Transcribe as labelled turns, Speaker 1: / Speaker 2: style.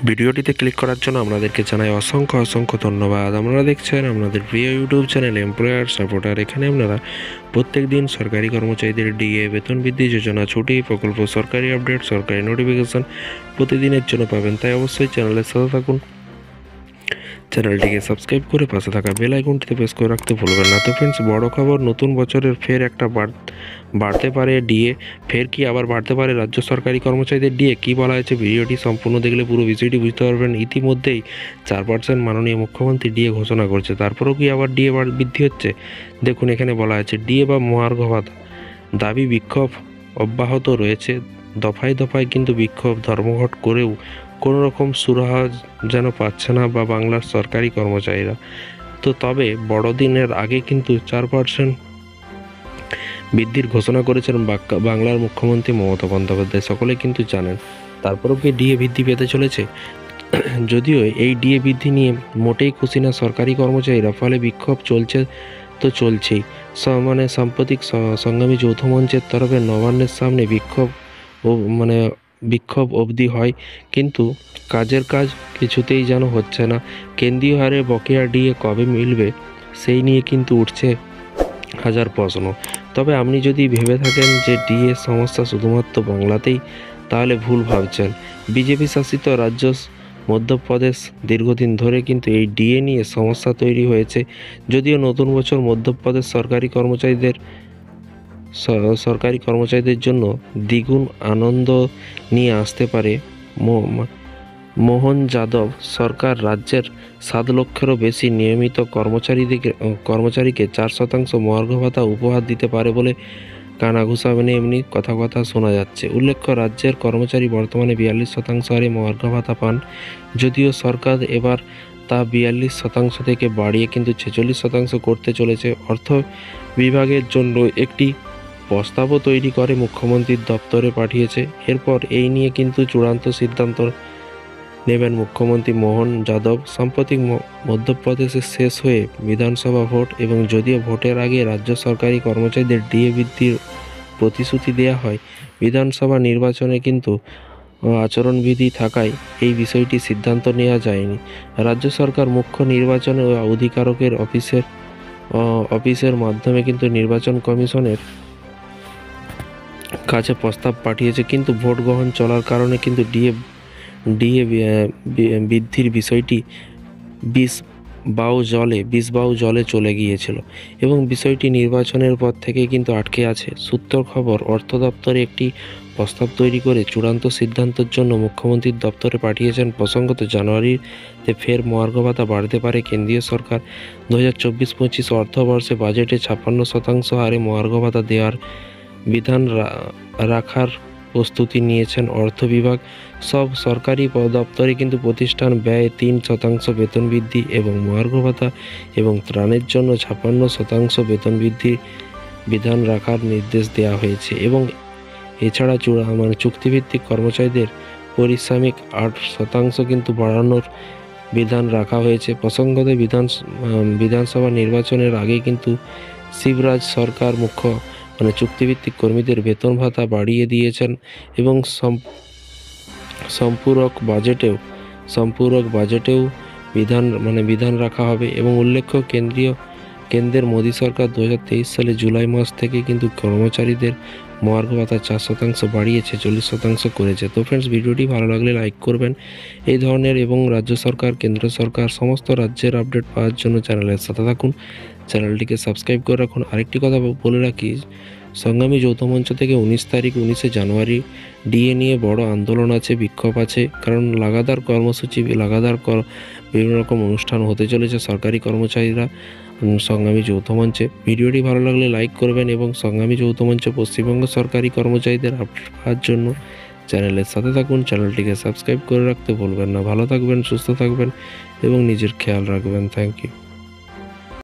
Speaker 1: ভিডিওটিতে ক্লিক করার জন্য আপনাদেরকে জানাই অসংখ্য ধন্যবাদ। আপনারা দেখছেন আপনাদের প্রিয় ইউটিউব চ্যানেল এমপ্লয়ার সাপোর্টার। এখানে আপনারা প্রত্যেক দিন সরকারি কর্মচারীদের ডিএ, বেতন বৃদ্ধি যোজনা, ছুটি, প্রকল্প, সরকারি আপডেট, সরকারি নোটিফিকেশন প্রতিদিনের জন্য পাবেন। তাই অবশ্যই চ্যানেলের সাথে থাকুন। চ্যানেলটিকে সাবস্ক্রাইব করে পাশে থাকা বেল আইকনটিতে প্রেস করে রাখতে ভুলবেন না। তো ফ্রেন্ডস, বড় খবর, নতুন বছরের ফের একটা বাড়তে পারে ডিএ। ফের কি আবার বাড়তে পারে রাজ্য সরকারি কর্মচারীদের ডিএ? কী বলা হয়েছে ভিডিওটি সম্পূর্ণ দেখলে পুরো বিষয়টি বুঝতে পারবেন। ইতিমধ্যেই 4% মাননীয় মুখ্যমন্ত্রী ডিএ ঘোষণা করেছে, তারপরেও কি আবার ডিএ বৃদ্ধি হচ্ছে? দেখুন, এখানে বলা আছে ডিএ বা মহার্ঘ ভাতা দাবি বিক্ষোভ অব্যাহত রয়েছে। দফায় দফায় কিন্তু বিক্ষোভ ধর্মঘট করেও কোনো রকম সুরাহা যেন পাচ্ছে না বা বাংলার সরকারি কর্মচারীরা। তবে বড়দিনের আগে কিন্তু 4% বৃদ্ধির ঘোষণা করেছেন বাংলার মুখ্যমন্ত্রী মমতা বন্দ্যোপাধ্যায়। সকলে কিন্তু জানেন। তারপরেও কি ডিএ বৃদ্ধি পেতে চলেছে? যদিও এই ডিএ বৃদ্ধি নিয়ে মোটেই খুশি না সরকারি কর্মচারীরা, ফলে বিক্ষোভ তো চলছেই। সাম্প্রতিক সংগ্রামী যৌথ মঞ্চের তরফে নবান্নের সামনে বিক্ষোভ অবধি হয়, কিন্তু কাজের কাজ কিছুতেই যেন হচ্ছে না। কেন্দ্রীয় হারে বকেয়া ডিএ কবে মিলবে সেই নিয়ে কিন্তু উঠছে হাজার প্রশ্ন। তবে আপনি যদি ভেবে থাকেন যে ডিএ সমস্যা শুধুমাত্র বাংলাতেই, তাহলে ভুল ভাবছেন। বিজেপি শাসিত রাজ্য মধ্যপ্রদেশ দীর্ঘদিন ধরে কিন্তু এই ডিএ নিয়ে সমস্যা তৈরি হয়েছে। যদিও নতুন বছর মধ্যপ্রদেশ সরকারি কর্মচারীদের জন্য দ্বিগুণ আনন্দ নিয়ে আসতে পারে। মোহন যাদব সরকার রাজ্যের 7 লক্ষেরও বেশি নিয়মিত কর্মচারীকে 4% মহার্ঘ ভাতা উপহার দিতে পারে বলে কানাঘুষা এমনি কথা শোনা যাচ্ছে। উল্লেখ্য, রাজ্যের কর্মচারী বর্তমানে 42% হারে মহার্ঘ ভাতা পান। যদিও সরকার এবার তা 42% থেকে বাড়িয়ে কিন্তু 46% করতে চলেছে। অর্থ বিভাগের জন্য একটি প্রস্তাবও তৈরি করে মুখ্যমন্ত্রীর দপ্তরে পাঠিয়েছে। এরপর এই নিয়ে কিন্তু চূড়ান্ত সিদ্ধান্ত নেবেন মুখ্যমন্ত্রী মোহন যাদব। সাম্প্রতিক মধ্যপ্রদেশে শেষ হয়ে বিধানসভা ভোট, এবং যদিও ভোটের আগে রাজ্য সরকারি কর্মচারীদের ডিএ বৃদ্ধির প্রতিশ্রুতি দেওয়া হয়, বিধানসভা নির্বাচনে কিন্তু আচরণবিধি থাকায় এই বিষয়টি সিদ্ধান্ত নেওয়া যায়নি। রাজ্য সরকার মুখ্য নির্বাচন অধিকারকের অফিসের মাধ্যমে কিন্তু নির্বাচন কমিশনের কাছে প্রস্তাব পাঠিয়েছে, কিন্তু ভোট গ্রহণ চলার কারণে কিন্তু ডিএ বৃদ্ধির বিষয়টি বিষ বাউ জলে চলে গিয়েছিল, এবং বিষয়টি নির্বাচনের পর থেকে কিন্তু আটকে আছে। সূত্রের খবর, অর্থ দপ্তরে একটি প্রস্তাব তৈরি করে চূড়ান্ত সিদ্ধান্তের জন্য মুখ্যমন্ত্রীর দপ্তরে পাঠিয়েছেন। প্রসঙ্গত, জানুয়ারিতে ফের মহার্ঘ ভাতা বাড়তে পারে কেন্দ্রীয় সরকার। 2024-25 অর্থবর্ষে বাজেটে 56% হারে মহার্ঘ ভাতা দেওয়ার বিধান রাখার প্রস্তুতি নিয়েছেন অর্থ বিভাগ। সব সরকারি দপ্তরে কিন্তু প্রতিষ্ঠান ব্যয় 3% বেতন বৃদ্ধি এবং মহার্ঘ ভাতা এবং ত্রাণের জন্য 56% বেতন বৃদ্ধির বিধান রাখার নির্দেশ দেওয়া হয়েছে। এবং এছাড়া চুক্তিভিত্তিক কর্মচারীদের পারিশ্রমিক 8% কিন্তু বাড়ানোর বিধান রাখা হয়েছে। প্রসঙ্গত, বিধানসভা নির্বাচনের আগে কিন্তু শিবরাজ সরকার চুক্তিভিত্তিক কর্মীদের বেতন ভাতা বাড়িয়ে দিয়েছেন, এবং সম্পূরক বাজেটেও বিধান রাখা হবে। এবং উল্লেখ্য, কেন্দ্রের মোদী সরকার 2023 সালে জুলাই মাস থেকে কিন্তু কর্মচারীদের মহার্ঘ ভাতা 4% বাড়িয়ে 46% করেছে। তো ফ্রেন্ডস, ভিডিওটি ভালো লাগলে লাইক করবেন। এই ধরনের এবং রাজ্য সরকার, কেন্দ্র সরকার সমস্ত রাজ্যের আপডেট পাওয়ার জন্য চ্যানেলের সাথে থাকুন। চ্যানেলটিকে সাবস্ক্রাইব করে রাখুন। আরেকটি কথা বলে রাখি, সংগ্রামী যৌথ মঞ্চ থেকে 19 জানুয়ারি ডিএ নিয়ে বড় আন্দোলন আছে, বিক্ষোভ আছে। কারণ লাগাতার কর্মসূচি, বিভিন্ন রকম অনুষ্ঠান হতে চলেছে সরকারি কর্মচারীরা সংগ্রামী যৌথ মঞ্চে। ভিডিওটি ভালো লাগলে লাইক করবেন, এবং সংগ্রামী যৌথ মঞ্চ পশ্চিমবঙ্গ সরকারি কর্মচারীদের আপডেট পাওয়ার জন্য চ্যানেলের সাথে থাকুন। চ্যানেলটিকে সাবস্ক্রাইব করে রাখতে ভুলবেন না। ভালো থাকবেন, সুস্থ থাকবেন এবং নিজের খেয়াল রাখবেন। Thank you.